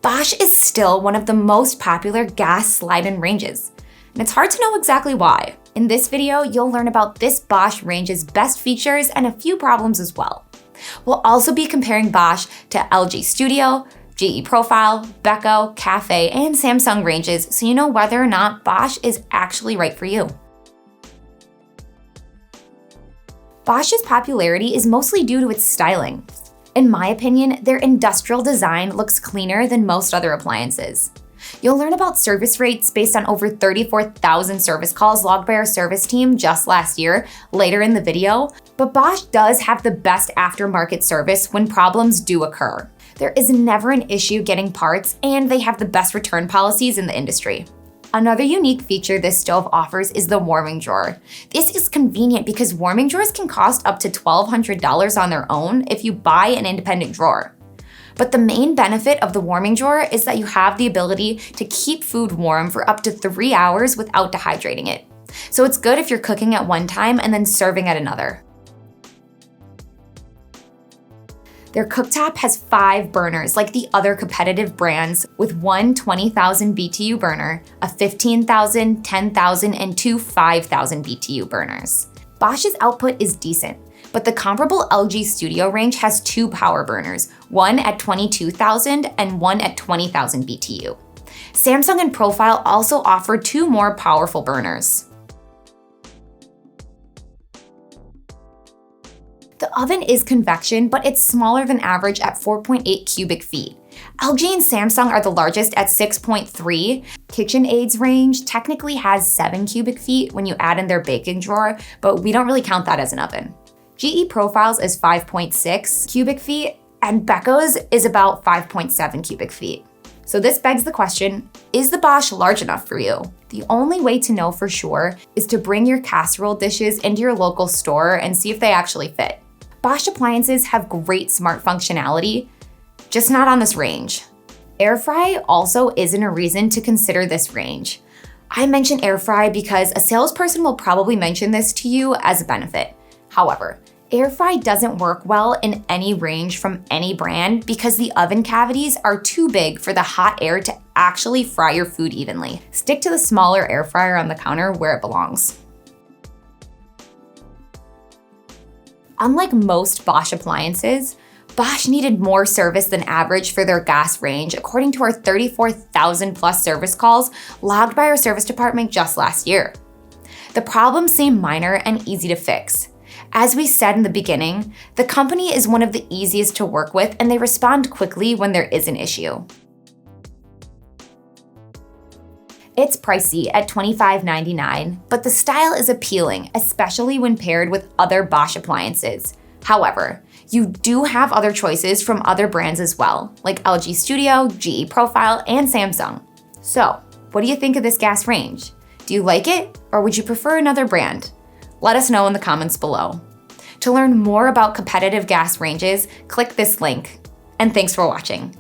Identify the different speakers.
Speaker 1: Bosch is still one of the most popular gas slide-in ranges, and it's hard to know exactly why. In this video, you'll learn about this Bosch range's best features and a few problems as well. We'll also be comparing Bosch to LG Studio, GE Profile, Beko, Cafe, and Samsung ranges so you know whether or not Bosch is actually right for you. Bosch's popularity is mostly due to its styling. In my opinion, their industrial design looks cleaner than most other appliances. You'll learn about service rates based on over 34,000 service calls logged by our service team just last year later in the video, but Bosch does have the best aftermarket service when problems do occur. There is never an issue getting parts, and they have the best return policies in the industry. Another unique feature this stove offers is the warming drawer. This is convenient because warming drawers can cost up to $1,200 on their own if you buy an independent drawer. But the main benefit of the warming drawer is that you have the ability to keep food warm for up to 3 hours without dehydrating it. So it's good if you're cooking at one time and then serving at another. Their cooktop has 5 burners like the other competitive brands, with one 20,000 BTU burner, a 15,000, 10,000, and 2 5,000 BTU burners. Bosch's output is decent, but the comparable LG Studio range has 2 power burners, one at 22,000 and one at 20,000 BTU. Samsung and Profile also offer 2 more powerful burners. The oven is convection, but it's smaller than average at 4.8 cubic feet. LG and Samsung are the largest at 6.3. KitchenAid's range technically has 7 cubic feet when you add in their baking drawer, but we don't really count that as an oven. GE Profiles is 5.6 cubic feet, and Beko's is about 5.7 cubic feet. So this begs the question, is the Bosch large enough for you? The only way to know for sure is to bring your casserole dishes into your local store and see if they actually fit. Bosch appliances have great smart functionality, just not on this range. Air fry also isn't a reason to consider this range. I mention air fry because a salesperson will probably mention this to you as a benefit. However, air fry doesn't work well in any range from any brand because the oven cavities are too big for the hot air to actually fry your food evenly. Stick to the smaller air fryer on the counter where it belongs. Unlike most Bosch appliances, Bosch needed more service than average for their gas range, according to our 34,000 plus service calls logged by our service department just last year. The problems seem minor and easy to fix. As we said in the beginning, the company is one of the easiest to work with and they respond quickly when there is an issue. It's pricey at $25.99, but the style is appealing, especially when paired with other Bosch appliances. However, you do have other choices from other brands as well, like LG Studio, GE Profile, and Samsung. So, what do you think of this gas range? Do you like it, or would you prefer another brand? Let us know in the comments below. To learn more about competitive gas ranges, click this link. And thanks for watching.